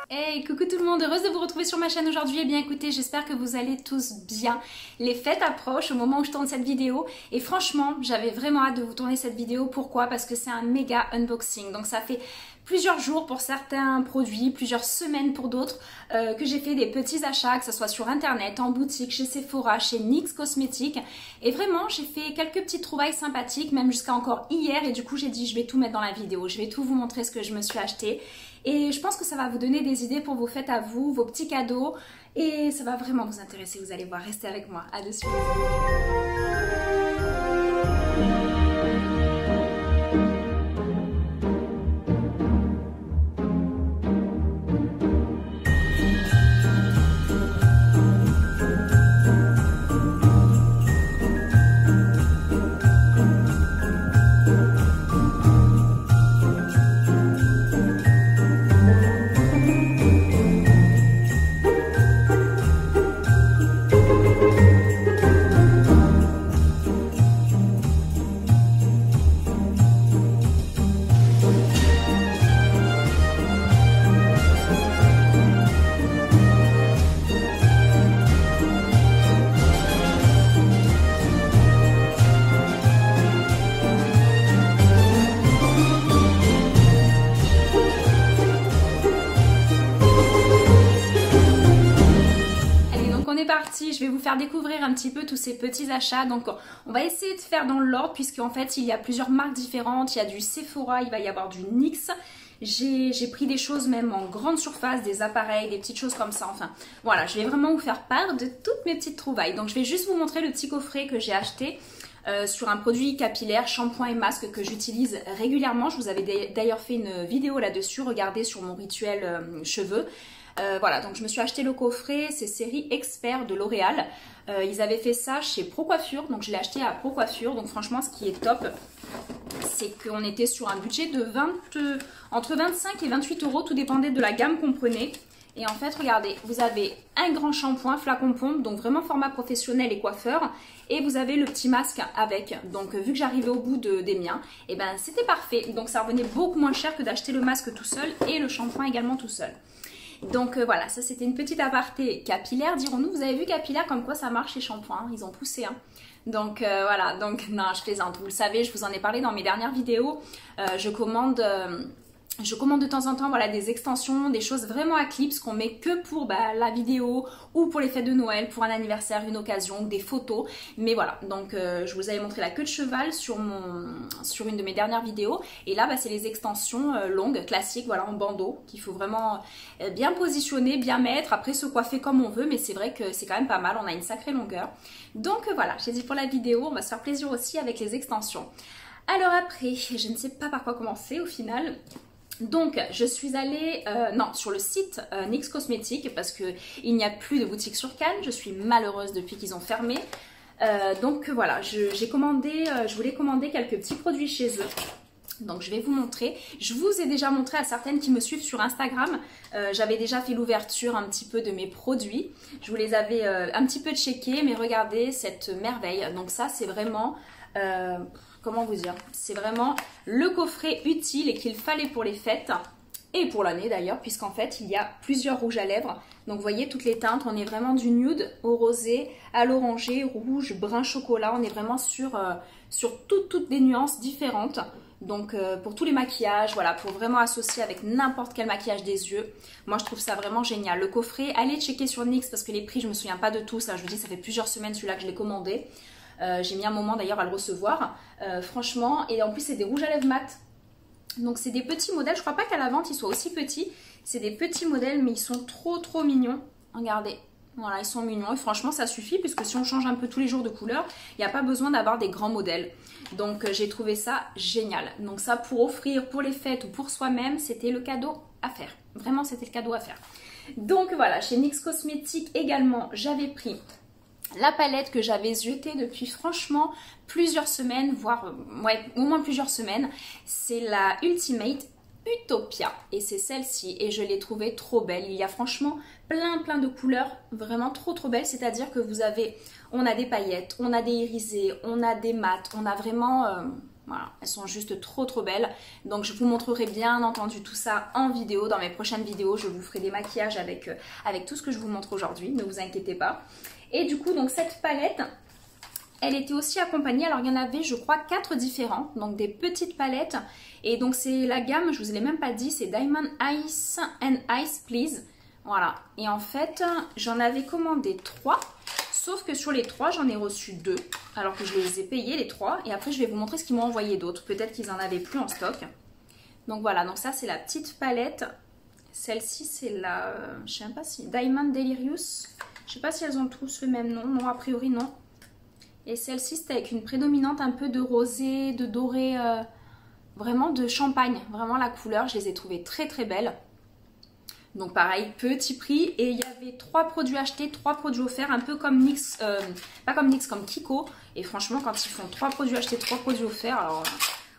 Hey, coucou tout le monde, heureuse de vous retrouver sur ma chaîne aujourd'hui. Eh bien écoutez, j'espère que vous allez tous bien. Les fêtes approchent au moment où je tourne cette vidéo et franchement, j'avais vraiment hâte de vous tourner cette vidéo. Pourquoi? Parce que c'est un méga unboxing. Donc ça fait plusieurs jours pour certains produits, plusieurs semaines pour d'autres, que j'ai fait des petits achats, que ce soit sur internet, en boutique, chez Sephora, chez NYX Cosmetics. Et vraiment, j'ai fait quelques petites trouvailles sympathiques, même jusqu'à encore hier. Et du coup, j'ai dit, je vais tout mettre dans la vidéo. Je vais tout vous montrer ce que je me suis acheté. Et je pense que ça va vous donner des idées pour vos fêtes à vous, vos petits cadeaux. Et ça va vraiment vous intéresser, vous allez voir. Restez avec moi. À de suite. Parti, je vais vous faire découvrir un petit peu tous ces petits achats. Donc on va essayer de faire dans l'ordre puisqu'en fait il y a plusieurs marques différentes. Il y a du Sephora, il va y avoir du NYX. J'ai pris des choses même en grande surface, des appareils, des petites choses comme ça. Enfin voilà, je vais vraiment vous faire part de toutes mes petites trouvailles. Donc je vais juste vous montrer le petit coffret que j'ai acheté sur un produit capillaire, shampoing et masque que j'utilise régulièrement. Je vous avais d'ailleurs fait une vidéo là-dessus, regardez sur mon rituel cheveux. Voilà, donc je me suis acheté le coffret, c'est série Expert de L'Oréal. Ils avaient fait ça chez Pro Coiffure, donc je l'ai acheté à Pro Coiffure. Donc franchement, ce qui est top, c'est qu'on était sur un budget de entre 25 et 28 euros, tout dépendait de la gamme qu'on prenait. Et en fait, regardez, vous avez un grand shampoing, flacon pompe, donc vraiment format professionnel et coiffeur. Et vous avez le petit masque avec. Donc vu que j'arrivais au bout des miens, et ben c'était parfait. Donc ça revenait beaucoup moins cher que d'acheter le masque tout seul et le shampoing également tout seul. Donc voilà, ça c'était une petite aparté capillaire, dirons-nous. Vous avez vu capillaire comme quoi ça marche les shampoings, ils ont poussé hein. Donc voilà, donc non je plaisante, vous le savez, je vous en ai parlé dans mes dernières vidéos. Je commande de temps en temps voilà, des extensions, des choses vraiment à clips qu'on met que pour la vidéo ou pour les fêtes de Noël, pour un anniversaire, une occasion, des photos. Mais voilà, donc je vous avais montré la queue de cheval sur une de mes dernières vidéos. Et là, c'est les extensions longues, classiques, voilà, en bandeau, qu'il faut vraiment bien positionner, bien mettre. Après, se coiffer comme on veut, mais c'est vrai que c'est quand même pas mal, on a une sacrée longueur. Donc voilà, j'ai dit pour la vidéo, on va se faire plaisir aussi avec les extensions. Alors après, je ne sais pas par quoi commencer au final. Donc je suis allée sur le site NYX Cosmetics parce qu'il n'y a plus de boutique sur Cannes. Je suis malheureuse depuis qu'ils ont fermé. Donc voilà, je voulais commander quelques petits produits chez eux. Donc je vais vous montrer. Je vous ai déjà montré à certaines qui me suivent sur Instagram. J'avais déjà fait l'ouverture un petit peu de mes produits. Je vous les avais un petit peu checkés, mais regardez cette merveille. Donc ça c'est vraiment... comment vous dire, c'est vraiment le coffret utile et qu'il fallait pour les fêtes et pour l'année d'ailleurs, puisqu'en fait il y a plusieurs rouges à lèvres. Donc vous voyez toutes les teintes, on est vraiment du nude au rosé, à l'orangé, rouge, brun chocolat. On est vraiment sur toutes des nuances différentes. Donc pour tous les maquillages, voilà, pour vraiment associer avec n'importe quel maquillage des yeux. Moi je trouve ça vraiment génial. Le coffret, allez checker sur NYX parce que les prix je me souviens pas de tout. Ça, je vous dis, ça fait plusieurs semaines celui-là que je l'ai commandé. J'ai mis un moment d'ailleurs à le recevoir, franchement, et en plus c'est des rouges à lèvres mat, donc c'est des petits modèles, je crois pas qu'à la vente ils soient aussi petits, c'est des petits modèles mais ils sont trop mignons, regardez, voilà ils sont mignons et franchement ça suffit puisque si on change un peu tous les jours de couleur, il n'y a pas besoin d'avoir des grands modèles, donc j'ai trouvé ça génial. Donc ça pour offrir pour les fêtes ou pour soi-même, c'était le cadeau à faire, vraiment c'était le cadeau à faire. Donc voilà, chez NYX Cosmetics également j'avais pris la palette que j'avais jetée depuis franchement plusieurs semaines, voire ouais, au moins plusieurs semaines. C'est la Ultimate Utopia et c'est celle-ci et je l'ai trouvée trop belle. Il y a franchement plein de couleurs vraiment trop belles, c'est-à-dire que on a des paillettes, on a des irisés, on a des mats, on a vraiment Voilà, elles sont juste trop belles. Donc je vous montrerai bien entendu tout ça en vidéo. Dans mes prochaines vidéos, je vous ferai des maquillages avec tout ce que je vous montre aujourd'hui. Ne vous inquiétez pas. Et du coup, donc cette palette, elle était aussi accompagnée. Alors il y en avait, je crois, 4 différents. Donc des petites palettes. Et donc c'est la gamme, je vous l'ai même pas dit, c'est Diamond Ice and Ice Please. Voilà. Et en fait, j'en avais commandé 3. Sauf que sur les 3, j'en ai reçu 2, alors que je les ai payés les 3. Et après, je vais vous montrer ce qu'ils m'ont envoyé d'autres. Peut-être qu'ils en avaient plus en stock. Donc voilà, donc ça, c'est la petite palette. Celle-ci, c'est la, je sais même pas si, Diamond Delirious. Je sais pas si elles ont tous le même nom. Non, a priori, non. Et celle-ci, c'était avec une prédominante un peu de rosé, de doré, vraiment de champagne. Vraiment la couleur, je les ai trouvées très belles. Donc pareil, petit prix, et il y avait 3 produits achetés, 3 produits offerts, un peu comme NYX, pas comme NYX, comme Kiko. Et franchement, quand ils font 3 produits achetés, 3 produits offerts, alors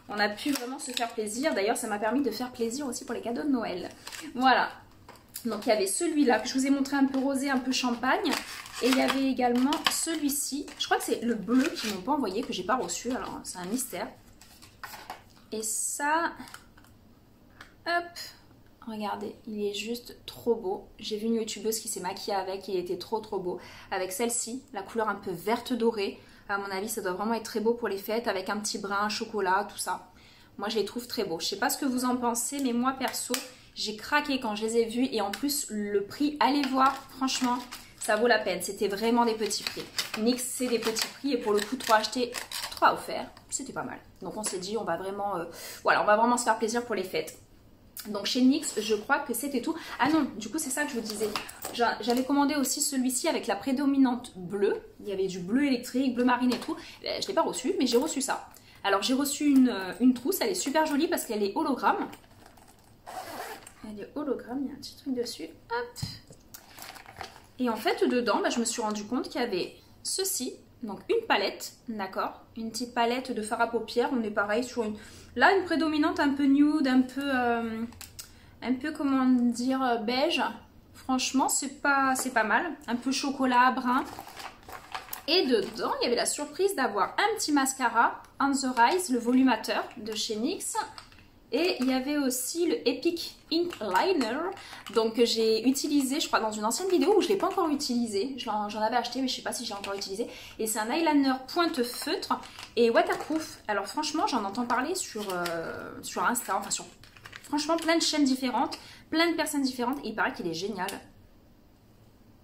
on a pu vraiment se faire plaisir. D'ailleurs, ça m'a permis de faire plaisir aussi pour les cadeaux de Noël. Voilà, donc il y avait celui-là, que je vous ai montré un peu rosé, un peu champagne. Et il y avait également celui-ci, je crois que c'est le bleu qu'ils m'ont pas envoyé, que j'ai pas reçu, alors c'est un mystère. Et ça, hop, regardez, il est juste trop beau. J'ai vu une youtubeuse qui s'est maquillée avec, il était trop beau. Avec celle-ci, la couleur un peu verte dorée. À mon avis, ça doit vraiment être très beau pour les fêtes, avec un petit brin, chocolat, tout ça. Moi, je les trouve très beaux. Je sais pas ce que vous en pensez, mais moi, perso, j'ai craqué quand je les ai vus. Et en plus, le prix, allez voir, franchement, ça vaut la peine. C'était vraiment des petits prix. NYX, c'est des petits prix. Et pour le coup, 3 achetés, 3 offerts. C'était pas mal. Donc, on s'est dit, on va vraiment, voilà, on va vraiment se faire plaisir pour les fêtes. Donc chez NYX, je crois que c'était tout. Ah non, du coup c'est ça que je vous disais. J'avais commandé aussi celui-ci avec la prédominante bleue. Il y avait du bleu électrique, bleu marine et tout. Je ne l'ai pas reçu, mais j'ai reçu ça. Alors j'ai reçu une trousse, elle est super jolie parce qu'elle est hologramme. Elle est hologramme, il y a un petit truc dessus. Hop. Et en fait dedans, je me suis rendu compte qu'il y avait ceci. Donc une palette, d'accord, une petite palette de fard à paupières. On est pareil sur une prédominante un peu nude, un peu comment dire, beige. Franchement, c'est pas mal. Un peu chocolat, brun. Et dedans, il y avait la surprise d'avoir un petit mascara On The Rise, le volumateur de chez NYX. Et il y avait aussi le Epic Ink Liner, donc que j'ai utilisé, je crois, dans une ancienne vidéo où je ne l'ai pas encore utilisé. J'en avais acheté, mais je ne sais pas si j'ai encore utilisé. Et c'est un eyeliner pointe feutre et waterproof. Alors franchement, j'en entends parler sur Insta, enfin sur franchement plein de chaînes différentes, plein de personnes différentes. Et il paraît qu'il est génial.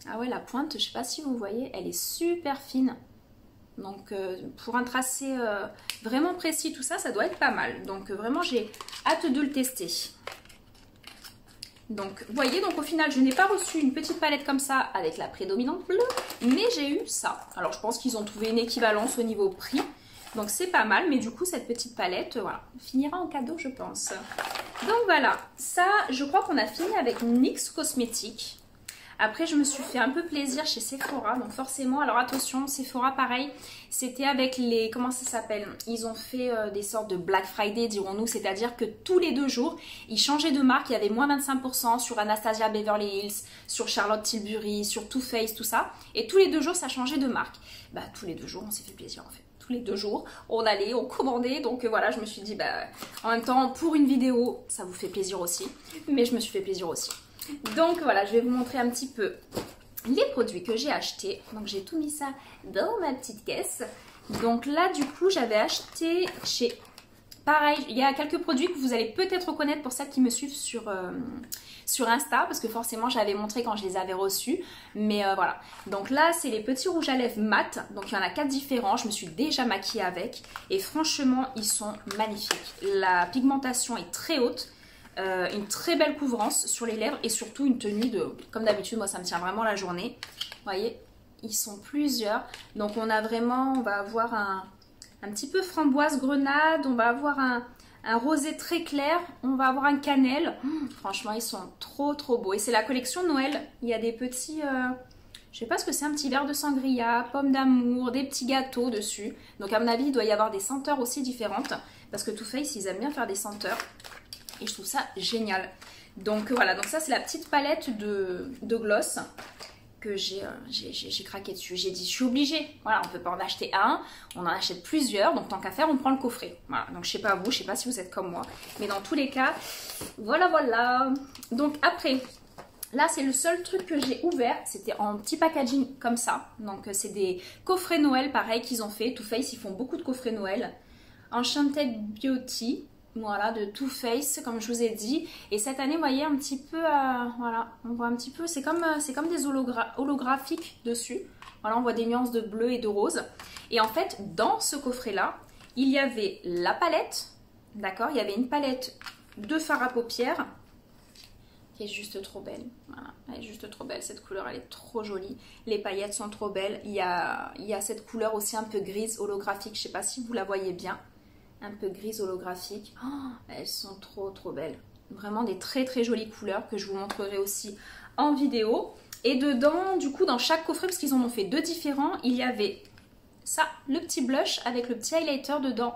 Ah ouais, la pointe, je ne sais pas si vous voyez, elle est super fine. Donc pour un tracé vraiment précis, tout ça, ça doit être pas mal. Donc vraiment, j'ai hâte de le tester. Donc vous voyez, donc au final, je n'ai pas reçu une petite palette comme ça avec la prédominante bleue, mais j'ai eu ça. Alors je pense qu'ils ont trouvé une équivalence au niveau prix. Donc c'est pas mal, mais du coup, cette petite palette, voilà, finira en cadeau, je pense. Donc voilà, ça, je crois qu'on a fini avec NYX Cosmétiques. Après, je me suis fait un peu plaisir chez Sephora, donc forcément, alors attention, Sephora, pareil, c'était avec les, comment ça s'appelle? Ils ont fait des sortes de Black Friday, dirons-nous, c'est-à-dire que tous les 2 jours, ils changeaient de marque, il y avait moins 25% sur Anastasia Beverly Hills, sur Charlotte Tilbury, sur Too Faced, tout ça, et tous les 2 jours, ça changeait de marque. Bah, tous les 2 jours, on s'est fait plaisir, en fait. Tous les 2 jours, on allait, on commandait, donc voilà, je me suis dit, bah, en même temps, pour une vidéo, ça vous fait plaisir aussi, mais je me suis fait plaisir aussi. Donc voilà, je vais vous montrer un petit peu les produits que j'ai achetés. Donc j'ai tout mis ça dans ma petite caisse. Donc là du coup j'avais acheté chez... Pareil, il y a quelques produits que vous allez peut-être reconnaître pour celles qui me suivent sur Insta. Parce que forcément j'avais montré quand je les avais reçus. Mais voilà. Donc là c'est les petits rouges à lèvres mat. Donc il y en a 4 différents. Je me suis déjà maquillée avec. Et franchement ils sont magnifiques. La pigmentation est très haute. Une très belle couvrance sur les lèvres et surtout une tenue de, comme d'habitude, moi ça me tient vraiment la journée. Vous voyez, ils sont plusieurs. Donc on a vraiment, on va avoir un petit peu framboise grenade, on va avoir un rosé très clair, on va avoir un cannelle. Franchement, ils sont trop beaux. Et c'est la collection Noël. Il y a des petits, je sais pas ce que c'est, un petit verre de sangria, pommes d'amour, des petits gâteaux dessus. Donc à mon avis, il doit y avoir des senteurs aussi différentes parce que Too Faced, ils aiment bien faire des senteurs. Et je trouve ça génial. Donc voilà, donc ça c'est la petite palette de gloss que j'ai craqué dessus. J'ai dit, je suis obligée. Voilà, on peut pas en acheter un, on en achète plusieurs. Donc tant qu'à faire, on prend le coffret. Voilà, donc je sais pas vous, je sais pas si vous êtes comme moi. Mais dans tous les cas, voilà, voilà. Donc après, là c'est le seul truc que j'ai ouvert. C'était en petit packaging comme ça. Donc c'est des coffrets Noël, pareil, qu'ils ont fait. Too Faced, ils font beaucoup de coffrets Noël. Enchanted Beauty. Voilà, de Too Faced, comme je vous ai dit. Et cette année, vous voyez un petit peu, voilà, on voit un petit peu, c'est comme des holographiques dessus. Voilà, on voit des nuances de bleu et de rose. Et en fait, dans ce coffret-là, il y avait la palette, d'accord? Il y avait une palette de fard à paupières, qui est juste trop belle. Voilà, elle est juste trop belle, cette couleur, elle est trop jolie. Les paillettes sont trop belles. Il y a cette couleur aussi un peu grise holographique, je ne sais pas si vous la voyez bien. Un peu grise holographique. Oh, elles sont trop belles. Vraiment des très jolies couleurs que je vous montrerai aussi en vidéo. Et dedans, du coup, dans chaque coffret, parce qu'ils en ont fait deux différents, il y avait ça, le petit blush avec le petit highlighter dedans.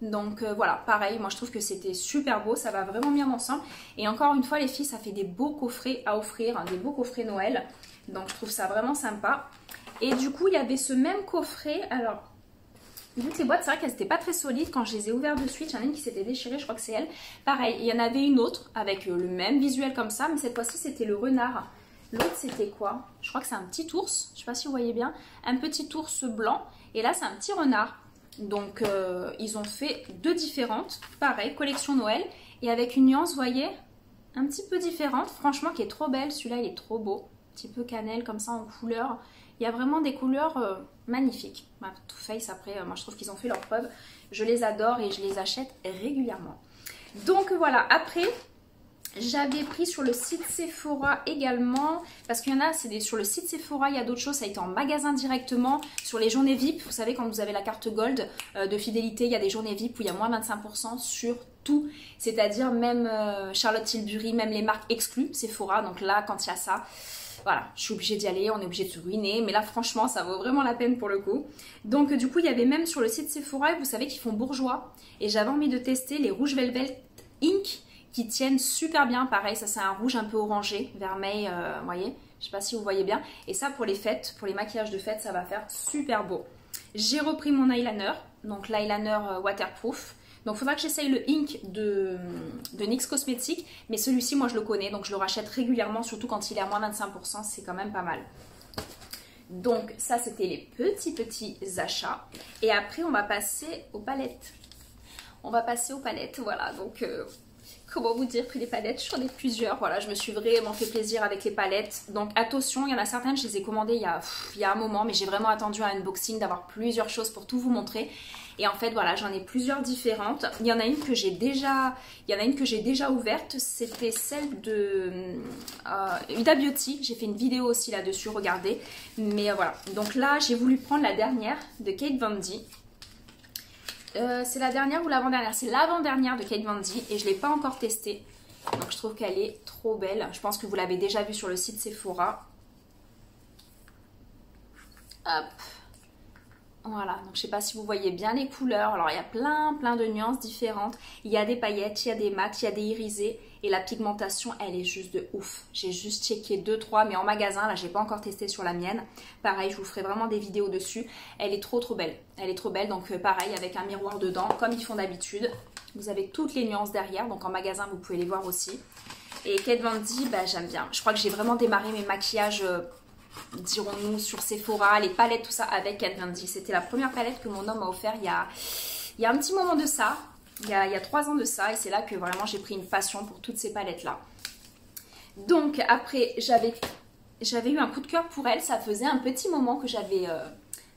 Donc voilà, pareil, moi je trouve que c'était super beau, ça va vraiment bien ensemble. Et encore une fois les filles, ça fait des beaux coffrets à offrir, hein, des beaux coffrets Noël. Donc je trouve ça vraiment sympa. Et du coup, il y avait ce même coffret, alors... Vu que les boîtes, c'est vrai qu'elles n'étaient pas très solides. Quand je les ai ouvertes de suite, il y en a une qui s'était déchirée, je crois que c'est elle. Pareil, il y en avait une autre avec le même visuel comme ça, mais cette fois-ci, c'était le renard. L'autre, c'était quoi? Je crois que c'est un petit ours, je ne sais pas si vous voyez bien. Un petit ours blanc, et là, c'est un petit renard. Donc, ils ont fait deux différentes. Pareil, collection Noël, et avec une nuance, vous voyez, un petit peu différente. Franchement, qui est trop belle. Celui-là, il est trop beau. Un petit peu cannelle, comme ça, en couleur. Il y a vraiment des couleurs magnifiques. Too Faced, après, moi je trouve qu'ils ont fait leur preuve. Je les adore et je les achète régulièrement. Donc voilà, après, j'avais pris sur le site Sephora également. Parce qu'il y en a, c'est sur le site Sephora, il y a d'autres choses. Ça a été en magasin directement. Sur les journées VIP, vous savez, quand vous avez la carte Gold de fidélité, il y a des journées VIP où il y a moins 25% sur tout. C'est-à-dire même Charlotte Tilbury, même les marques exclues Sephora. Donc là, quand il y a ça... Voilà, je suis obligée d'y aller, on est obligé de se ruiner, mais là franchement ça vaut vraiment la peine pour le coup. Donc du coup il y avait même sur le site Sephora, vous savez qu'ils font bourgeois, et j'avais envie de tester les rouges Velvet Ink qui tiennent super bien, pareil, ça c'est un rouge un peu orangé, vermeil, vous voyez, je sais pas si vous voyez bien, et ça pour les fêtes, pour les maquillages de fêtes, ça va faire super beau. J'ai repris mon eyeliner, donc l'eyeliner waterproof. Donc il faudra que j'essaye le Ink de NYX Cosmetics, mais celui-ci moi je le connais, donc je le rachète régulièrement, surtout quand il est à moins 25%, c'est quand même pas mal. Donc ça c'était les petits achats. Et après on va passer aux palettes. On va passer aux palettes, voilà, donc comment vous dire, pris les palettes, j'en ai plusieurs, voilà, je me suis vraiment fait plaisir avec les palettes. Donc attention, il y en a certaines, je les ai commandées il y a un moment, mais j'ai vraiment attendu un unboxing, d'avoir plusieurs choses pour tout vous montrer. Et en fait, voilà, j'en ai plusieurs différentes. Il y en a une que j'ai déjà, ouverte. C'était celle de Huda Beauty. J'ai fait une vidéo aussi là-dessus, regardez. Mais voilà. Donc là, j'ai voulu prendre la dernière de Kate Von D. C'est la dernière ou l'avant-dernière? C'est l'avant-dernière de Kate Von D et je ne l'ai pas encore testée. Donc je trouve qu'elle est trop belle. Je pense que vous l'avez déjà vue sur le site Sephora. Hop. Voilà, donc je sais pas si vous voyez bien les couleurs. Alors il y a plein de nuances différentes. Il y a des paillettes, il y a des mats, il y a des irisés. Et la pigmentation, elle est juste de ouf. J'ai juste checké 2-3, mais en magasin, là j'ai pas encore testé sur la mienne. Pareil, je vous ferai vraiment des vidéos dessus. Elle est trop belle. Elle est trop belle, donc pareil, avec un miroir dedans, comme ils font d'habitude. Vous avez toutes les nuances derrière, donc en magasin, vous pouvez les voir aussi. Et Kate Von D, bah, j'aime bien. Je crois que j'ai vraiment démarré mes maquillages... dirons-nous sur Sephora, les palettes, tout ça avec Kate Von D. C'était la première palette que mon homme m'a offert il y a un petit moment de ça, il y a 3 ans de ça, et c'est là que vraiment j'ai pris une passion pour toutes ces palettes là. Donc après j'avais eu un coup de cœur pour elle, ça faisait un petit moment que j'avais...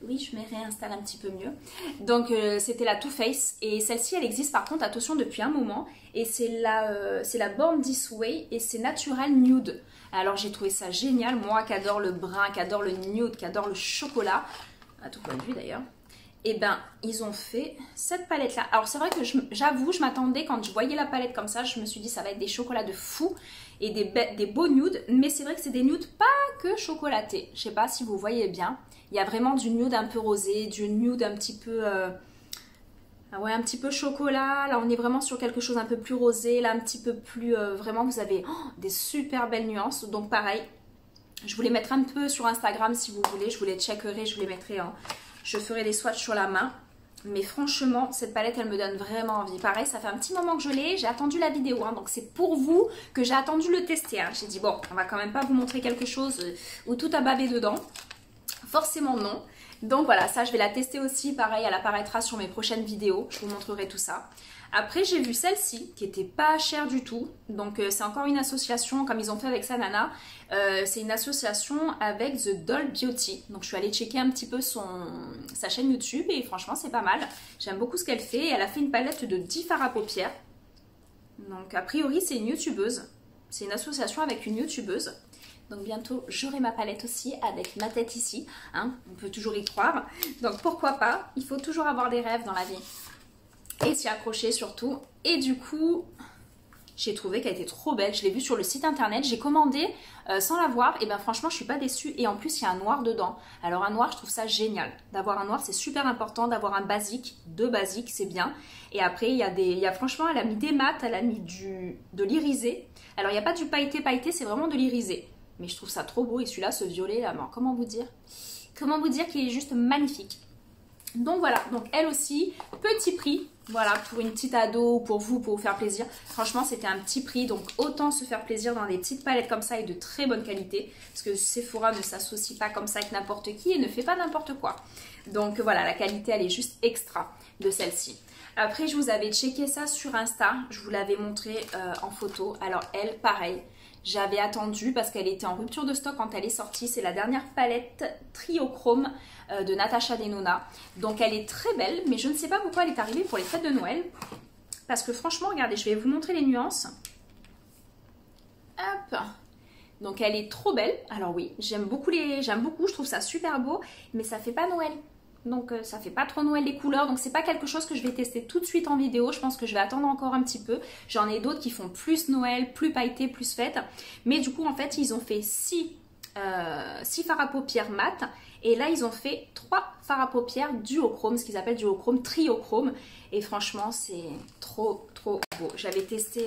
Oui, je me réinstalle un petit peu mieux. Donc c'était la Too Faced, et celle-ci elle existe par contre, attention, depuis un moment, et c'est la Born This Way, et c'est Natural Nude. Alors j'ai trouvé ça génial, moi qui adore le brun, qui adore le nude, qui adore le chocolat, à tout point de vue d'ailleurs. Et ben ils ont fait cette palette là. Alors c'est vrai que j'avoue, je m'attendais, quand je voyais la palette comme ça, je me suis dit ça va être des chocolats de fou et des beaux nudes. Mais c'est vrai que c'est des nudes pas que chocolatés. Je sais pas si vous voyez bien. Il y a vraiment du nude un peu rosé, du nude un petit peu... ouais, un petit peu chocolat. Là on est vraiment sur quelque chose un peu plus rosé. Là un petit peu plus... vraiment vous avez des super belles nuances. Donc pareil, Je vous les mettrai un peu sur Instagram si vous voulez. Je vous les checkerai, je vous les mettrai je ferai des swatchs sur la main. Mais franchement, cette palette, elle me donne vraiment envie. Pareil, ça fait un petit moment que je l'ai. J'ai attendu la vidéo, hein, donc c'est pour vous que j'ai attendu le tester. Hein. J'ai dit, bon, on va quand même pas vous montrer quelque chose où tout a bavé dedans. Forcément non. Donc voilà, ça, je vais la tester aussi. Pareil, elle apparaîtra sur mes prochaines vidéos. Je vous montrerai tout ça. Après, j'ai vu celle-ci, qui était pas chère du tout. Donc, c'est encore une association, comme ils ont fait avec Sanana. C'est une association avec The Doll Beauty. Donc, je suis allée checker un petit peu sa chaîne YouTube. Et franchement, c'est pas mal. J'aime beaucoup ce qu'elle fait. Elle a fait une palette de 10 fards à paupières. Donc, a priori, c'est une youtubeuse. C'est une association avec une youtubeuse. Donc, bientôt, j'aurai ma palette aussi avec ma tête ici. Hein, on peut toujours y croire. Donc, pourquoi pas? Il faut toujours avoir des rêves dans la vie. Et s'y accrocher surtout. Et du coup, j'ai trouvé qu'elle était trop belle. Je l'ai vue sur le site internet. J'ai commandé sans la voir. Et bien franchement, je suis pas déçue. Et en plus, il y a un noir dedans. Alors un noir, je trouve ça génial. D'avoir un noir, c'est super important. D'avoir un basique. Deux basiques, c'est bien. Et après, franchement, elle a mis des mats. Elle a mis de l'irisé. Alors, il n'y a pas du pailleté, c'est vraiment de l'irisé. Mais je trouve ça trop beau. Et celui-là, ce violet, là, comment vous dire? Comment vous dire qu'il est juste magnifique. Donc voilà, donc elle aussi, petit prix, voilà, pour une petite ado, pour vous faire plaisir. Franchement, c'était un petit prix, donc autant se faire plaisir dans des petites palettes comme ça et de très bonne qualité. Parce que Sephora ne s'associe pas comme ça avec n'importe qui et ne fait pas n'importe quoi. Donc voilà, la qualité, elle est juste extra de celle-ci. Après, je vous avais checké ça sur Insta, je vous l'avais montré en photo. Alors elle, pareil. J'avais attendu parce qu'elle était en rupture de stock quand elle est sortie. C'est la dernière palette Triochrome de Natasha Denona. Donc elle est très belle, mais je ne sais pas pourquoi elle est arrivée pour les fêtes de Noël. Parce que franchement, regardez, je vais vous montrer les nuances. Hop. Donc elle est trop belle. Alors oui, j'aime beaucoup, je trouve ça super beau, mais ça fait pas Noël. Donc ça fait pas trop Noël les couleurs, donc c'est pas quelque chose que je vais tester tout de suite en vidéo. Je pense que je vais attendre encore un petit peu. J'en ai d'autres qui font plus Noël, plus pailleté, plus fête. Mais du coup en fait ils ont fait 6 fards à paupières mat. Et là ils ont fait 3 fards à paupières duochrome, ce qu'ils appellent duochrome, triochrome. Et franchement c'est trop beau. J'avais testé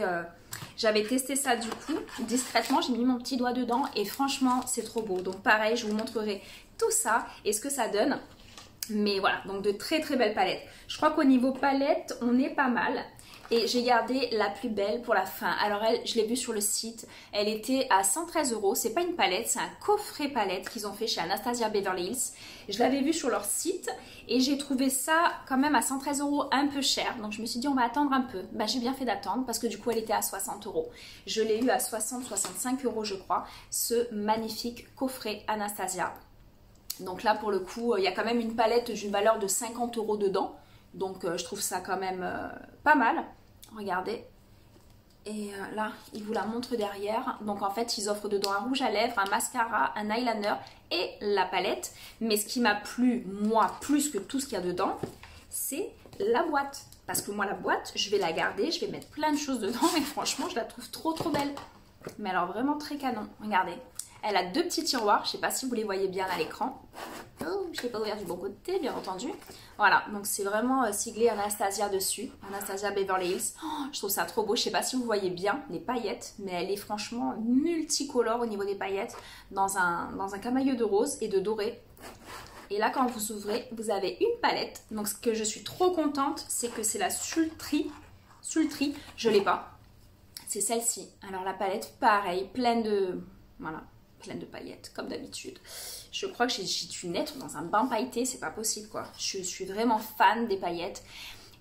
ça du coup discrètement, j'ai mis mon petit doigt dedans et franchement c'est trop beau. Donc pareil, je vous montrerai tout ça et ce que ça donne. Mais voilà, donc de très belles palettes. Je crois qu'au niveau palette, on est pas mal. Et j'ai gardé la plus belle pour la fin. Alors elle, je l'ai vue sur le site, elle était à 113 €. C'est pas une palette, c'est un coffret palette qu'ils ont fait chez Anastasia Beverly Hills. Je l'avais vue sur leur site et j'ai trouvé ça quand même à 113 € un peu cher. Donc je me suis dit on va attendre un peu. Bah, j'ai bien fait d'attendre parce que du coup elle était à 60 €. Je l'ai eu à 60-65 € je crois, ce magnifique coffret Anastasia. Donc là pour le coup il y a quand même une palette d'une valeur de 50 € dedans. Donc je trouve ça quand même pas mal. Regardez. Et là ils vous la montrent derrière. Donc en fait ils offrent dedans un rouge à lèvres, un mascara, un eyeliner et la palette. Mais ce qui m'a plu moi plus que tout ce qu'il y a dedans, c'est la boîte. Parce que moi la boîte je vais la garder, je vais mettre plein de choses dedans. Et franchement je la trouve trop belle. Mais alors vraiment très canon. Regardez. Elle a 2 petits tiroirs, je ne sais pas si vous les voyez bien à l'écran. Oh, je ne l'ai pas ouvert du bon côté, bien entendu. Voilà, donc c'est vraiment siglé Anastasia dessus, Anastasia Beverly Hills. Oh, je trouve ça trop beau, je ne sais pas si vous voyez bien les paillettes, mais elle est franchement multicolore au niveau des paillettes, dans un camailleux de rose et de doré. Et là, quand vous ouvrez, vous avez une palette. Donc ce que je suis trop contente, c'est que c'est la Sultry, je ne l'ai pas. C'est celle-ci. Alors la palette, pareil, pleine de... Voilà. Pleine de paillettes, comme d'habitude. Je crois que j'ai dû naître dans un bain pailleté, c'est pas possible quoi. Je suis vraiment fan des paillettes.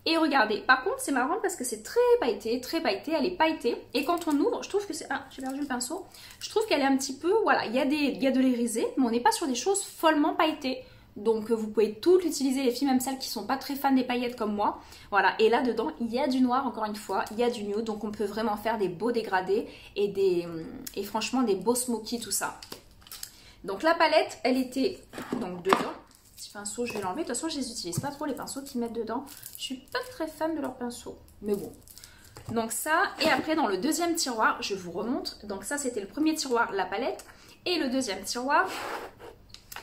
Et regardez, par contre c'est marrant parce que c'est très pailleté, elle est pailletée. Et quand on ouvre, je trouve que c'est... Ah, j'ai perdu le pinceau. Je trouve qu'elle est un petit peu... Voilà, il y a de l'irisé, mais on n'est pas sur des choses follement pailletées. Donc vous pouvez toutes l'utiliser, les filles, même celles qui sont pas très fans des paillettes comme moi. Voilà, et là dedans il y a du noir encore une fois, il y a du nude, donc on peut vraiment faire des beaux dégradés et franchement des beaux smoky tout ça. Donc la palette, elle était donc dedans. Petit pinceau, je vais l'enlever. De toute façon, je les utilise pas trop les pinceaux qu'ils mettent dedans. Je suis pas très fan de leurs pinceaux, mais bon. Donc ça, et après dans le deuxième tiroir, je vous remontre. Donc ça c'était le premier tiroir, la palette, et le deuxième tiroir,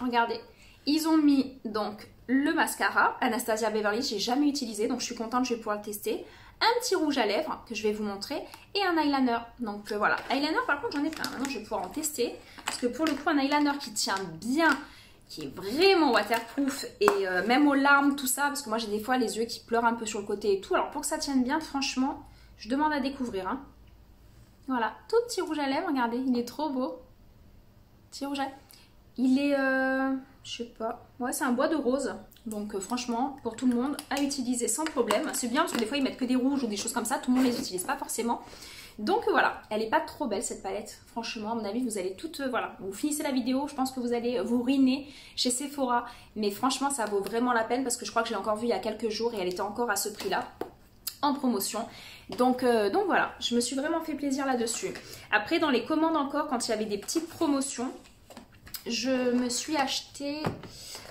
regardez. Ils ont mis donc le mascara Anastasia Beverly, j'ai jamais utilisé donc je suis contente, je vais pouvoir le tester. un petit rouge à lèvres que je vais vous montrer et un eyeliner. Donc voilà, eyeliner par contre j'en ai plein. Maintenant je vais pouvoir en tester parce que pour le coup un eyeliner qui tient bien, qui est vraiment waterproof et même aux larmes tout ça, parce que moi j'ai des fois les yeux qui pleurent un peu sur le côté et tout. Alors pour que ça tienne bien, franchement, je demande à découvrir. Hein. Voilà, tout petit rouge à lèvres, regardez, il est trop beau. Petit rouge à lèvres. Il est, je sais pas, ouais c'est un bois de rose. Donc franchement, pour tout le monde, à utiliser sans problème. C'est bien parce que des fois ils mettent que des rouges ou des choses comme ça, tout le monde les utilise pas forcément. Donc voilà, elle est pas trop belle cette palette. Franchement, à mon avis, vous allez toutes, voilà, vous finissez la vidéo, je pense que vous allez vous ruiner chez Sephora. Mais franchement, ça vaut vraiment la peine parce que je crois que je l'ai encore vue il y a quelques jours et elle était encore à ce prix-là, en promotion. Donc voilà, je me suis vraiment fait plaisir là-dessus. Après, dans les commandes encore, quand il y avait des petites promotions, je me suis acheté...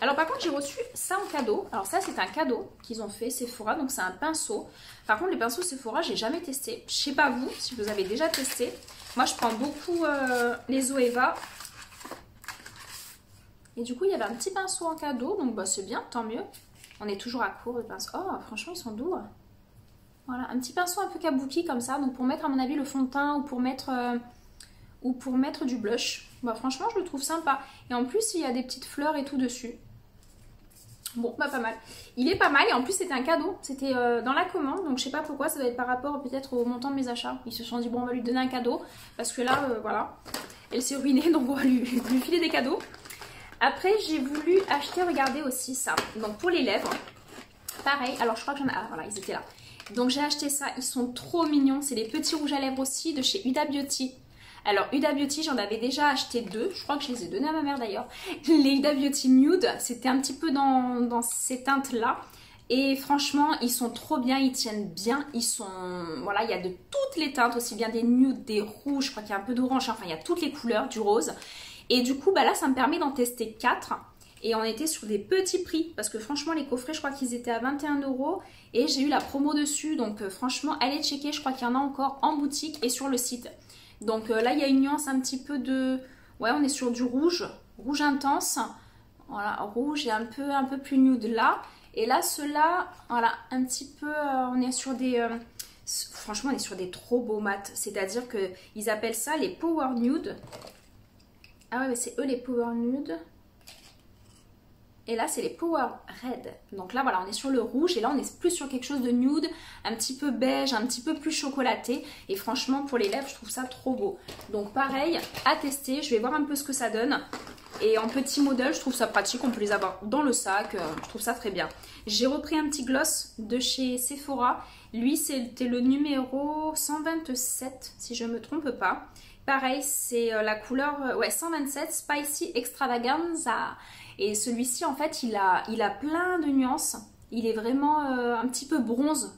Alors par contre j'ai reçu ça en cadeau. Alors ça c'est un cadeau qu'ils ont fait Sephora. Donc c'est un pinceau. Par contre les pinceaux Sephora j'ai jamais testé. Je sais pas vous si vous avez déjà testé. Moi je prends beaucoup les Zoeva. Et du coup il y avait un petit pinceau en cadeau. Donc bah c'est bien, tant mieux. On est toujours à court de pinceaux. Oh franchement ils sont doux. Voilà, un petit pinceau un peu kabuki comme ça. Donc pour mettre à mon avis le fond de teint ou pour mettre du blush. Bah franchement je le trouve sympa. Et en plus il y a des petites fleurs et tout dessus. Bon bah pas mal. Il est pas mal et en plus c'était un cadeau. C'était dans la commande. Donc je sais pas pourquoi. Ça doit être par rapport peut-être au montant de mes achats. Ils se sont dit bon on va lui donner un cadeau. Parce que là voilà. Elle s'est ruinée donc on va lui filer des cadeaux. Après j'ai voulu acheter, regardez aussi ça. Donc pour les lèvres. Pareil. Alors je crois que j'en ai... Ah voilà ils étaient là. Donc j'ai acheté ça. Ils sont trop mignons. C'est les petits rouges à lèvres aussi de chez Huda Beauty. Alors Huda Beauty j'en avais déjà acheté 2, je crois que je les ai donnés à ma mère d'ailleurs. Les Huda Beauty Nude, c'était un petit peu dans ces teintes là. Et franchement ils sont trop bien, ils tiennent bien, ils sont... Voilà, il y a de toutes les teintes, aussi bien des nudes, des rouges, je crois qu'il y a un peu d'orange, enfin il y a toutes les couleurs, du rose. Et du coup bah là ça me permet d'en tester 4. Et on était sur des petits prix, parce que franchement les coffrets je crois qu'ils étaient à 21 € et j'ai eu la promo dessus. Donc franchement allez checker, je crois qu'il y en a encore en boutique et sur le site. Donc là, il y a une nuance un petit peu de... Ouais, on est sur du rouge, rouge intense. Voilà, rouge et un peu plus nude là. Et là, ceux-là, voilà, un petit peu... on est sur des... franchement, on est sur des trop beaux mats. C'est-à-dire qu'ils appellent ça les Power Nude. Ah ouais, mais c'est eux les Power Nude. Et là, c'est les Power Red. Donc là, voilà, on est sur le rouge. Et là, on est plus sur quelque chose de nude, un petit peu beige, un petit peu plus chocolaté. Et franchement, pour les lèvres, je trouve ça trop beau. Donc pareil, à tester. Je vais voir un peu ce que ça donne. Et en petit modèle, je trouve ça pratique. On peut les avoir dans le sac. Je trouve ça très bien. J'ai repris un petit gloss de chez Sephora. Lui, c'était le numéro 127, si je ne me trompe pas. Pareil, c'est la couleur 127 Spicy Extravaganza. Et celui-ci, en fait, il a plein de nuances. Il est vraiment un petit peu bronze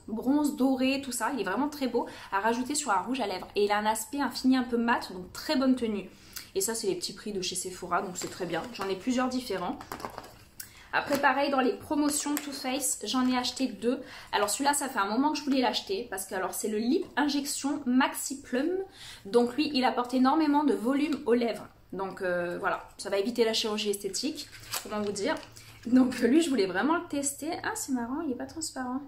doré, tout ça. Il est vraiment très beau à rajouter sur un rouge à lèvres. Et il a un aspect, un fini un peu mat, donc très bonne tenue. Et ça, c'est les petits prix de chez Sephora, donc c'est très bien. J'en ai plusieurs différents. Après, pareil, dans les promotions Too Faced, j'en ai acheté 2. Alors celui-là, ça fait un moment que je voulais l'acheter. Parce que alors c'est le Lip Injection Maxi Plum. Donc lui, il apporte énormément de volume aux lèvres. Donc voilà, ça va éviter la chirurgie esthétique, comment vous dire. Donc lui, je voulais vraiment le tester. Ah, c'est marrant, il n'est pas transparent.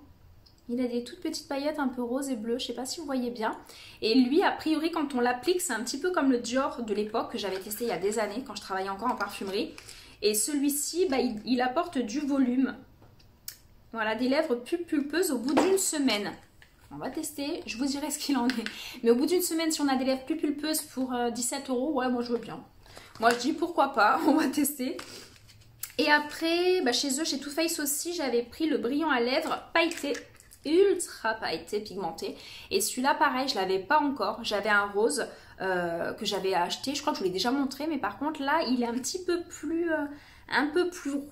Il a des toutes petites paillettes un peu roses et bleues, je ne sais pas si vous voyez bien. Et lui, a priori, quand on l'applique, c'est un petit peu comme le Dior de l'époque que j'avais testé il y a des années, quand je travaillais encore en parfumerie. Et celui-ci, bah, il apporte du volume. Voilà, des lèvres plus pulpeuses au bout d'une semaine. On va tester, je vous dirai ce qu'il en est. Mais au bout d'une semaine, si on a des lèvres plus pulpeuses pour 17 €, ouais, moi je veux bien. Moi je dis pourquoi pas, on va tester. Et après, bah, chez eux, chez Too Faced aussi, j'avais pris le brillant à lèvres pailleté, ultra pailleté, pigmenté. Et celui-là, pareil, je l'avais pas encore. J'avais un rose que j'avais acheté, je crois que je vous l'ai déjà montré. Mais par contre, là, il est un petit peu plus,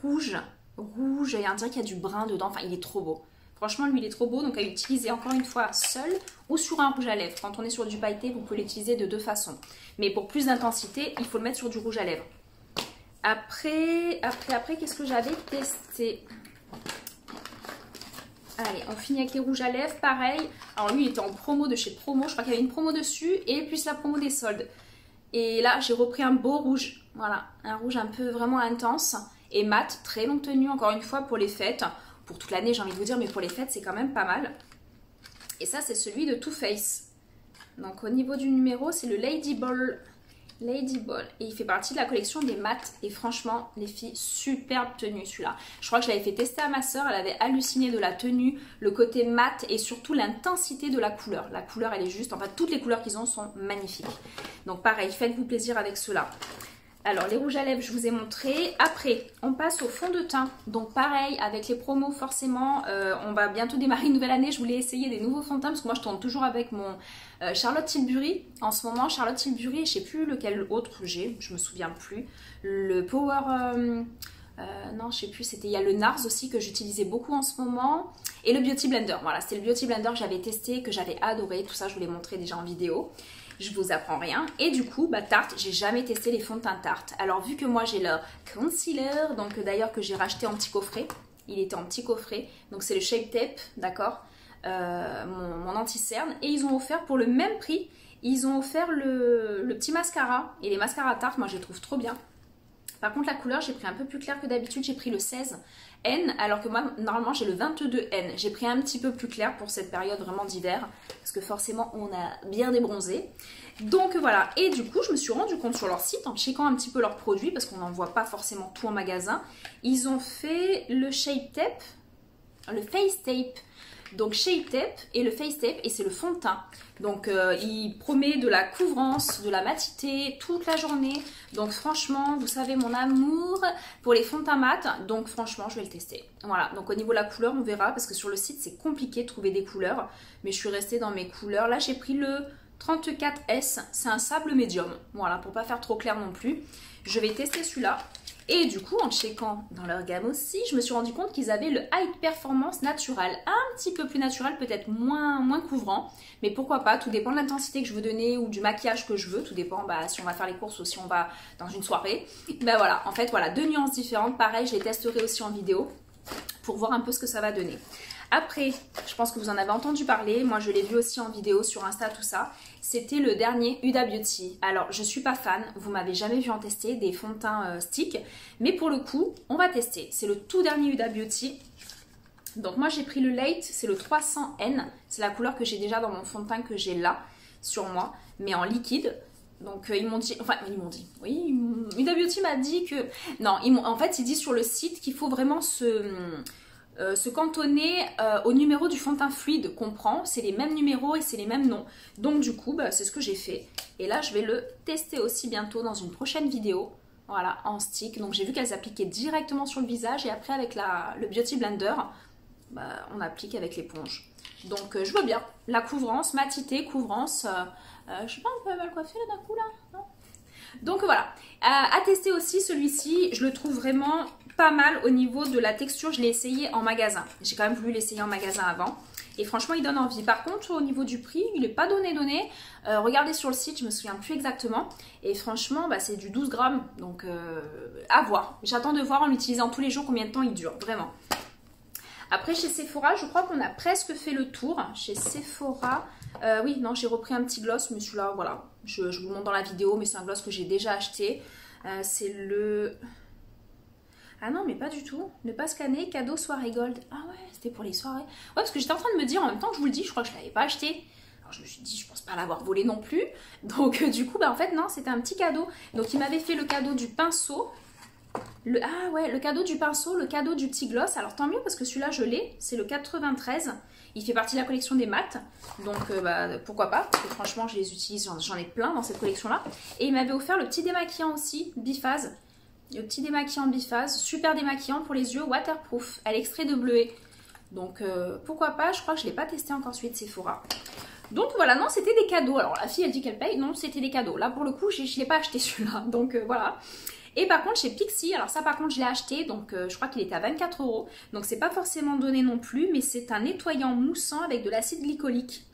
rouge. Rouge, et on dirait qu'il y a du brun dedans. Enfin, il est trop beau. Franchement, lui, il est trop beau. Donc, à utiliser encore une fois seul ou sur un rouge à lèvres. Quand on est sur du pailleté, vous pouvez l'utiliser de deux façons. Mais pour plus d'intensité, il faut le mettre sur du rouge à lèvres. Après, qu'est-ce que j'avais testé? Allez, on finit avec les rouges à lèvres, pareil. Alors lui, il était en promo de chez Promo. Je crois qu'il y avait une promo dessus et plus la promo des soldes. Et là, j'ai repris un beau rouge. Voilà, un rouge un peu vraiment intense et mat, très longue tenue, encore une fois, pour les fêtes. Pour toute l'année, j'ai envie de vous dire, mais pour les fêtes, c'est quand même pas mal. Et ça, c'est celui de Too Faced. Donc au niveau du numéro, c'est le Lady Ball. Lady Ball. Et il fait partie de la collection des mats. Et franchement, les filles, superbe tenue celui-là. Je crois que je l'avais fait tester à ma soeur. Elle avait halluciné de la tenue, le côté mat et surtout l'intensité de la couleur. La couleur, elle est juste... Enfin, toutes les couleurs qu'ils ont sont magnifiques. Donc pareil, faites-vous plaisir avec ceux-là. Alors, les rouges à lèvres, je vous ai montré. Après, on passe au fond de teint. Donc, pareil, avec les promos, forcément, on va bientôt démarrer une nouvelle année. Je voulais essayer des nouveaux fonds de teint parce que moi, je tourne toujours avec mon Charlotte Tilbury. En ce moment, Charlotte Tilbury, je ne sais plus lequel autre j'ai, je me souviens plus. Le Power... non, je sais plus, il y a le NARS aussi que j'utilisais beaucoup en ce moment. Et le Beauty Blender. Voilà, c'était le Beauty Blender que j'avais testé, que j'avais adoré. Tout ça, je vous l'ai montré déjà en vidéo. Je vous apprends rien. Et du coup, Tarte, j'ai jamais testé les fonds de teint Tarte. Alors vu que moi j'ai le concealer, donc d'ailleurs que j'ai racheté en petit coffret, il était en petit coffret, donc c'est le Shape Tape, d'accord, mon anti-cerne. Et ils ont offert pour le même prix, ils ont offert le petit mascara. Et les mascaras Tarte, moi je les trouve trop bien. Par contre la couleur, j'ai pris un peu plus clair que d'habitude, j'ai pris le 16N, alors que moi normalement j'ai le 22N. J'ai pris un petit peu plus clair pour cette période vraiment d'hiver, parce que forcément on a bien débronzé. Donc voilà, et du coup je me suis rendu compte sur leur site, en checkant un petit peu leurs produits, parce qu'on n'en voit pas forcément tout en magasin, ils ont fait le Shape Tape, le Face Tape. Donc Shape Tape et le Face Tape, et c'est le fond de teint. Donc il promet de la couvrance, de la matité toute la journée. Donc franchement, vous savez mon amour pour les fonds de teint mat. Donc franchement, je vais le tester. Voilà, donc au niveau de la couleur, on verra. Parce que sur le site, c'est compliqué de trouver des couleurs. Mais je suis restée dans mes couleurs. Là, j'ai pris le 34S. C'est un sable médium. Voilà, pour pas faire trop clair non plus. Je vais tester celui-là. Et du coup, en checkant dans leur gamme aussi, je me suis rendu compte qu'ils avaient le High Performance Natural. Un petit peu plus naturel, peut-être moins couvrant. Mais pourquoi pas, tout dépend de l'intensité que je veux donner ou du maquillage que je veux. Tout dépend si on va faire les courses ou si on va dans une soirée. Ben voilà, en fait, voilà, deux nuances différentes. Pareil, je les testerai aussi en vidéo pour voir un peu ce que ça va donner. Après, je pense que vous en avez entendu parler, moi je l'ai vu aussi en vidéo sur Insta, tout ça. C'était le dernier Huda Beauty. Alors, je suis pas fan, vous m'avez jamais vu en tester, des fonds de teint stick. Mais pour le coup, on va tester. C'est le tout dernier Huda Beauty. Donc moi j'ai pris le Late, c'est le 300N. C'est la couleur que j'ai déjà dans mon fond de teint que j'ai là, sur moi, mais en liquide. Donc ils m'ont dit, oui, Huda Beauty m'a dit que... Non, en fait ils disent sur le site qu'il faut vraiment se cantonner au numéro du fond de teint fluide qu'on prend. C'est les mêmes numéros et c'est les mêmes noms. Donc du coup, c'est ce que j'ai fait. Et là, je vais le tester aussi bientôt dans une prochaine vidéo. Voilà, en stick. Donc j'ai vu qu'elles appliquaient directement sur le visage. Et après, avec le Beauty Blender, on applique avec l'éponge. Donc je vois bien. La couvrance, matité, couvrance. Je sais pas, un peu mal coiffé là d'un coup là, non? Donc voilà, à tester aussi celui-ci, je le trouve vraiment pas mal au niveau de la texture. Je l'ai essayé en magasin, j'ai quand même voulu l'essayer en magasin avant et franchement il donne envie. Par contre au niveau du prix, il n'est pas donné. Regardez sur le site, je me souviens plus exactement et franchement c'est du 12 grammes, donc à voir. J'attends de voir en l'utilisant tous les jours combien de temps il dure, vraiment. Après chez Sephora, je crois qu'on a presque fait le tour. Chez Sephora, oui, non, j'ai repris un petit gloss, mais celui-là, voilà, je vous le montre dans la vidéo, mais c'est un gloss que j'ai déjà acheté. C'est le... Ah non, mais pas du tout. Ne pas scanner, cadeau soirée gold. Ah ouais, c'était pour les soirées. Ouais, parce que j'étais en train de me dire, en même temps que je vous le dis, je crois que je ne l'avais pas acheté. Alors je me suis dit, je pense pas l'avoir volé non plus. Donc du coup, en fait, non, c'était un petit cadeau. Donc il m'avait fait le cadeau du pinceau. Ah ouais, le cadeau du pinceau, le cadeau du petit gloss. Alors tant mieux parce que celui-là je l'ai, c'est le 93. Il fait partie de la collection des mats. Donc pourquoi pas, parce que franchement je les utilise, j'en ai plein dans cette collection là. Et il m'avait offert le petit démaquillant aussi, biphase. Le petit démaquillant biphase, super démaquillant pour les yeux, waterproof, à l'extrait de bleuet. Donc pourquoi pas, je crois que je ne l'ai pas testé encore celui de Sephora. Donc voilà, non, c'était des cadeaux. Alors la fille elle dit qu'elle paye, non, c'était des cadeaux. Là pour le coup, je ne l'ai pas acheté celui-là, donc voilà. Et par contre chez Pixi, alors ça par contre je l'ai acheté, donc je crois qu'il était à 24 €. Donc c'est pas forcément donné non plus, mais c'est un nettoyant moussant avec de l'acide glycolique.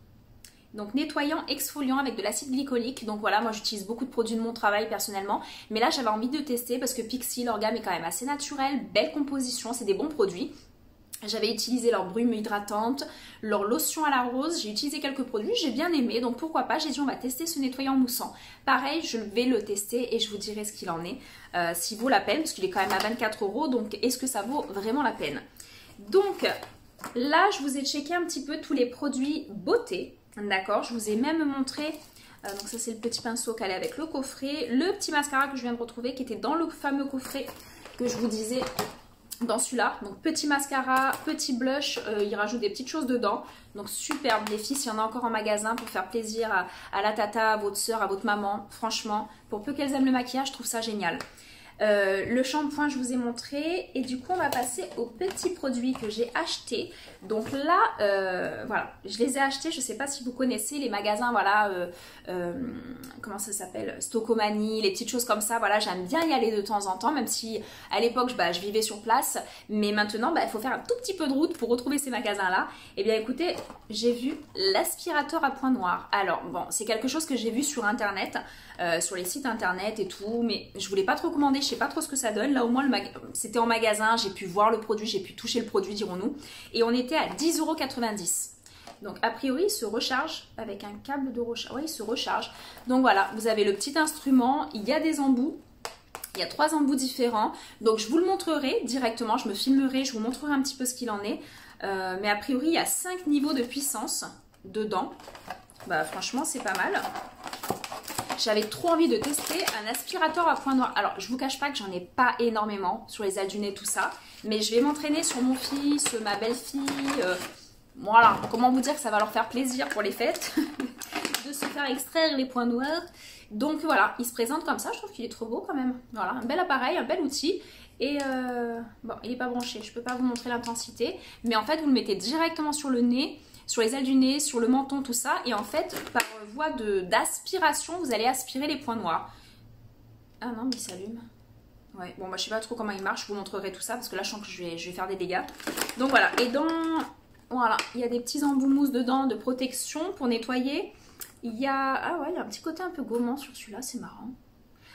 Donc nettoyant exfoliant avec de l'acide glycolique. Donc voilà, moi j'utilise beaucoup de produits de mon travail personnellement. Mais là j'avais envie de tester parce que Pixi, leur gamme est quand même assez naturelle, belle composition, c'est des bons produits. J'avais utilisé leur brume hydratante, leur lotion à la rose, j'ai utilisé quelques produits, j'ai bien aimé, donc pourquoi pas, j'ai dit on va tester ce nettoyant moussant. Pareil, je vais le tester et je vous dirai ce qu'il en est, s'il vaut la peine, parce qu'il est quand même à 24 €, donc est-ce que ça vaut vraiment la peine? Donc, Là, je vous ai checké un petit peu tous les produits beauté. D'accord, je vous ai même montré... donc ça, c'est le petit pinceau calé avec le coffret. Le petit mascara que je viens de retrouver qui était dans le fameux coffret que je vous disais dans celui-là. Donc petit mascara, petit blush, il rajoute des petites choses dedans. Donc superbe les filles, s'il y en a encore en magasin pour faire plaisir à la tata, à votre soeur, à votre maman. Franchement, pour peu qu'elles aiment le maquillage, je trouve ça génial. Le shampoing je vous ai montré et du coup on va passer aux petits produits que j'ai achetés. Donc là voilà, je les ai achetés, je sais pas si vous connaissez les magasins, voilà, comment ça s'appelle, Stocomanie, les petites choses comme ça, voilà, j'aime bien y aller de temps en temps, même si à l'époque je vivais sur place, mais maintenant il faut faire un tout petit peu de route pour retrouver ces magasins là. Et bien écoutez, j'ai vu l'aspirateur à point noir. Alors bon, c'est quelque chose que j'ai vu sur internet, sur les sites internet et tout, mais je voulais pas trop commander, je sais pas trop ce que ça donne. Là au moins c'était en magasin, j'ai pu voir le produit, j'ai pu toucher le produit, dirons-nous, et on était à 10,90 €. Donc a priori il se recharge avec un câble de recharge, oui il se recharge. Donc voilà, vous avez le petit instrument, il y a des embouts. Il y a 3 embouts différents, donc je vous le montrerai directement, je me filmerai, je vous montrerai un petit peu ce qu'il en est. Mais a priori il y a 5 niveaux de puissance dedans. Bah franchement c'est pas mal. J'avais trop envie de tester un aspirateur à point noir. Alors, je vous cache pas que j'en ai pas énormément sur les ailes du nez, tout ça. Mais je vais m'entraîner sur mon fils, ma belle-fille. Voilà, comment vous dire que ça va leur faire plaisir pour les fêtes de se faire extraire les points noirs. Donc voilà, il se présente comme ça. Je trouve qu'il est trop beau quand même. Voilà, un bel appareil, un bel outil. Et bon, il n'est pas branché. Je peux pas vous montrer l'intensité. Mais en fait, vous le mettez directement sur le nez, sur les ailes du nez, sur le menton, tout ça. Et en fait, par voie d'aspiration, vous allez aspirer les points noirs. Ah non, mais il s'allume. Ouais, bon, je sais pas trop comment il marche. Je vous montrerai tout ça parce que là, je sens que je vais faire des dégâts. Donc voilà, et voilà, il y a des petits embouts mousse dedans de protection pour nettoyer. Il y a... Ah ouais, il y a un petit côté un peu gommant sur celui-là, c'est marrant.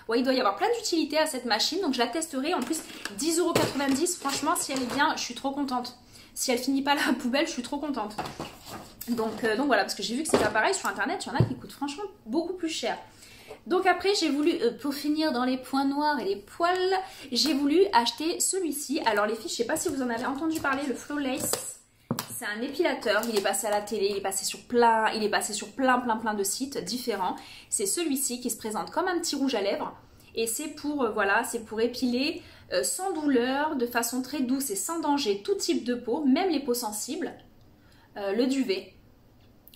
Ouais, il doit y avoir plein d'utilité à cette machine, donc je la testerai. En plus, 10,90 €, franchement, si elle est bien, je suis trop contente. Si elle finit pas à la poubelle, je suis trop contente. Donc voilà, parce que j'ai vu que ces appareils sur internet, il y en a qui coûtent franchement beaucoup plus cher. Donc après, j'ai voulu, pour finir dans les points noirs et les poils, j'ai voulu acheter celui-ci. Alors les filles, je sais pas si vous en avez entendu parler, le Flawless. C'est un épilateur, il est passé à la télé, il est passé sur plein de sites différents. C'est celui-ci qui se présente comme un petit rouge à lèvres. Et c'est pour, voilà, c'est pour épiler sans douleur, de façon très douce et sans danger, tout type de peau, même les peaux sensibles. Le duvet,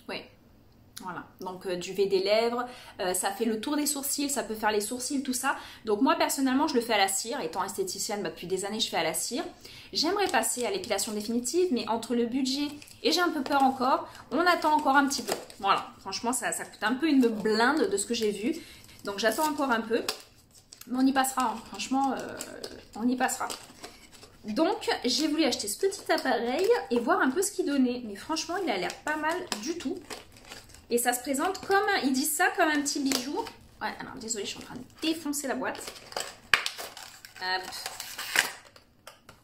oui, voilà, donc duvet des lèvres, ça fait le tour des sourcils, ça peut faire les sourcils, tout ça. Donc moi personnellement je le fais à la cire, étant esthéticienne depuis des années je fais à la cire. J'aimerais passer à l'épilation définitive, mais entre le budget et j'ai un peu peur encore, on attend encore un petit peu. Voilà, franchement ça coûte un peu une blinde de ce que j'ai vu, donc j'attends encore un peu, mais on y passera, hein. Franchement on y passera. Donc j'ai voulu acheter ce petit appareil et voir un peu ce qu'il donnait. Mais franchement il a l'air pas mal du tout. Et ça se présente comme, ils disent ça comme un petit bijou. Ouais, alors désolée, je suis en train de défoncer la boîte. Hop.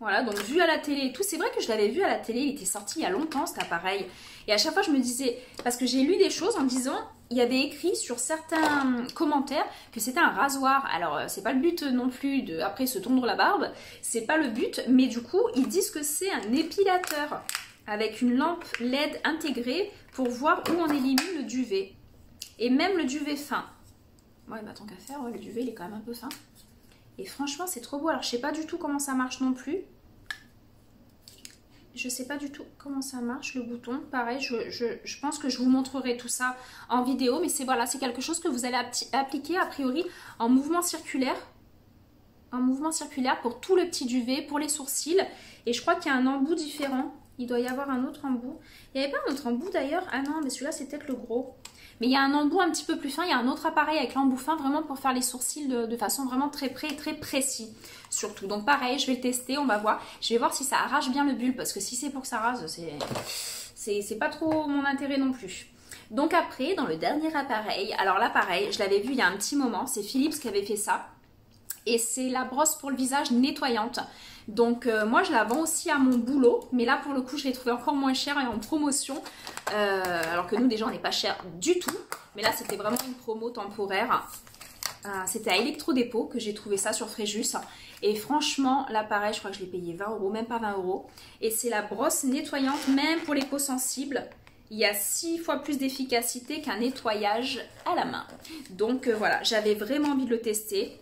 Voilà, donc vu à la télé et tout, c'est vrai que je l'avais vu à la télé, il était sorti il y a longtemps cet appareil. Et à chaque fois je me disais, parce que j'ai lu des choses en me disant, il y avait écrit sur certains commentaires que c'était un rasoir. Alors c'est pas le but non plus de après se tondre la barbe, c'est pas le but, mais du coup ils disent que c'est un épilateur avec une lampe LED intégrée pour voir où on élimine le duvet. Et même le duvet fin. Ouais, bah tant qu'à faire, ouais, le duvet il est quand même un peu fin. Et franchement c'est trop beau. Alors je sais pas du tout comment ça marche non plus. Je sais pas du tout comment ça marche le bouton. Pareil, je pense que je vous montrerai tout ça en vidéo. Mais c'est voilà, c'est quelque chose que vous allez appliquer a priori en mouvement circulaire. En mouvement circulaire pour tout le petit duvet, pour les sourcils. Et je crois qu'il y a un embout différent. Il doit y avoir un autre embout. Il n'y avait pas un autre embout d'ailleurs? Ah non, mais celui-là c'est peut-être le gros. Mais il y a un embout un petit peu plus fin. Il y a un autre appareil avec l'embout fin vraiment pour faire les sourcils de façon vraiment très précis. Surtout. Donc pareil, je vais le tester, on va voir. Je vais voir si ça arrache bien le bulbe. Parce que si c'est pour que ça rase, c'est pas trop mon intérêt non plus. Donc après, dans le dernier appareil. Alors là pareil, je l'avais vu il y a un petit moment. C'est Philips qui avait fait ça. Et c'est la brosse pour le visage nettoyante. Donc moi je la vends aussi à mon boulot, mais là pour le coup je l'ai trouvé encore moins cher et en promotion, alors que nous déjà on n'est pas cher du tout, mais là c'était vraiment une promo temporaire. C'était à Electro-Dépôt que j'ai trouvé ça sur Fréjus. Et franchement, là pareil, je crois que je l'ai payé 20 €, même pas 20 €. Et c'est la brosse nettoyante, même pour les peaux sensibles. Il y a 6 fois plus d'efficacité qu'un nettoyage à la main. Donc voilà, j'avais vraiment envie de le tester.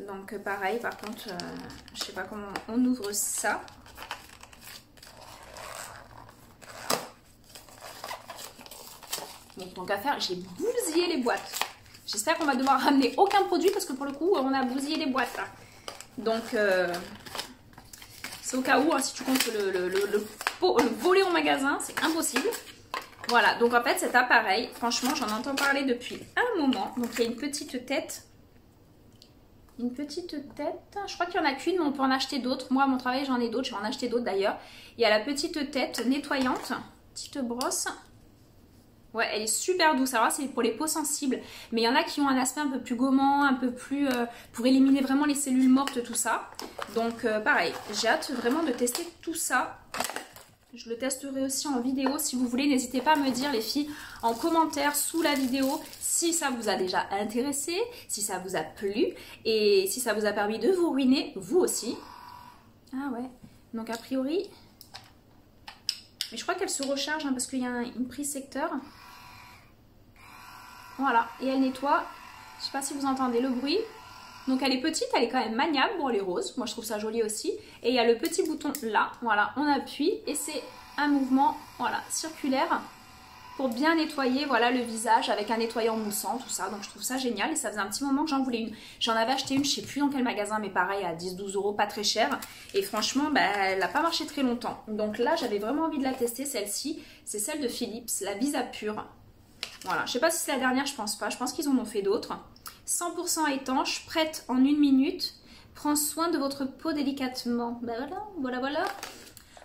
Donc pareil, par contre, je sais pas comment on ouvre ça. Bon, tant qu'à faire, j'ai bousillé les boîtes. J'espère qu'on va devoir ramener aucun produit parce que pour le coup, on a bousillé les boîtes là. Donc, c'est au cas où, hein, si tu comptes le voler au magasin, c'est impossible. Voilà, donc en fait cet appareil, franchement j'en entends parler depuis un moment. Donc il y a une petite tête. Une petite tête, je crois qu'il n'y en a qu'une, mais on peut en acheter d'autres. Moi à mon travail j'en ai d'autres, je vais en acheter d'autres d'ailleurs. Il y a la petite tête nettoyante, petite brosse. Ouais, elle est super douce, alors c'est pour les peaux sensibles. Mais il y en a qui ont un aspect un peu plus gommant, un peu plus... pour éliminer vraiment les cellules mortes, tout ça. Donc pareil, j'ai hâte vraiment de tester tout ça. Je le testerai aussi en vidéo si vous voulez. N'hésitez pas à me dire les filles en commentaire sous la vidéo si ça vous a déjà intéressé, si ça vous a plu et si ça vous a permis de vous ruiner, vous aussi. Ah ouais, donc a priori... Mais je crois qu'elle se recharge hein, parce qu'il y a une prise secteur. Voilà, et elle nettoie. Je sais pas si vous entendez le bruit. Donc elle est petite, elle est quand même maniable. Bon, elle est rose, moi je trouve ça joli aussi. Et il y a le petit bouton là, voilà, on appuie et c'est un mouvement, voilà, circulaire pour bien nettoyer, voilà, le visage avec un nettoyant moussant, tout ça. Donc je trouve ça génial et ça faisait un petit moment que j'en voulais une. J'en avais acheté une, je sais plus dans quel magasin, mais pareil à 10-12 €, pas très cher. Et franchement, bah, elle n'a pas marché très longtemps. Donc là, j'avais vraiment envie de la tester, celle-ci. C'est celle de Philips, la Visa Pure. Voilà, je sais pas si c'est la dernière, je pense pas. Je pense qu'ils en ont fait d'autres. 100% étanche, prête en 1 minute. Prends soin de votre peau délicatement. Ben voilà.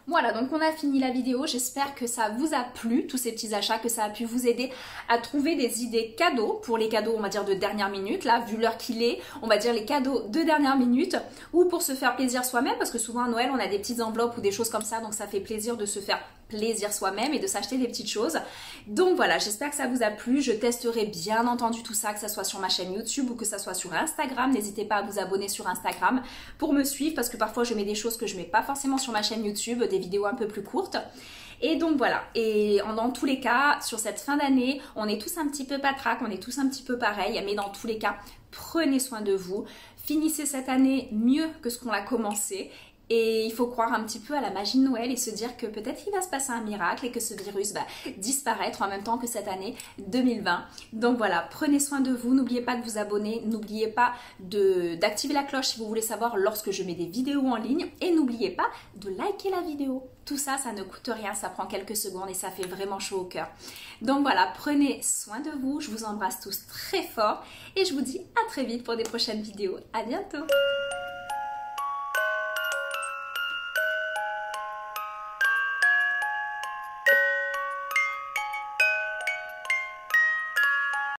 Voilà, donc on a fini la vidéo. J'espère que ça vous a plu, tous ces petits achats, que ça a pu vous aider à trouver des idées cadeaux pour les cadeaux, on va dire, de dernière minute. Là, vu l'heure qu'il est, on va dire les cadeaux de dernière minute ou pour se faire plaisir soi-même parce que souvent à Noël, on a des petites enveloppes ou des choses comme ça. Donc ça fait plaisir de se faire plaisir soi-même et de s'acheter des petites choses. Donc voilà, j'espère que ça vous a plu. Je testerai bien entendu tout ça, que ça soit sur ma chaîne YouTube ou que ça soit sur Instagram. N'hésitez pas à vous abonner sur Instagram pour me suivre parce que parfois je mets des choses que je mets pas forcément sur ma chaîne YouTube, des vidéos un peu plus courtes. Et donc voilà, et dans tous les cas, sur cette fin d'année, on est tous un petit peu patraque, on est tous un petit peu pareil, mais dans tous les cas, prenez soin de vous. Finissez cette année mieux que ce qu'on a commencé. Et il faut croire un petit peu à la magie de Noël et se dire que peut-être qu'il va se passer un miracle et que ce virus va disparaître en même temps que cette année 2020. Donc voilà, prenez soin de vous, n'oubliez pas de vous abonner, n'oubliez pas d'activer la cloche si vous voulez savoir lorsque je mets des vidéos en ligne et n'oubliez pas de liker la vidéo. Tout ça, ça ne coûte rien, ça prend quelques secondes et ça fait vraiment chaud au cœur. Donc voilà, prenez soin de vous, je vous embrasse tous très fort et je vous dis à très vite pour des prochaines vidéos. À bientôt!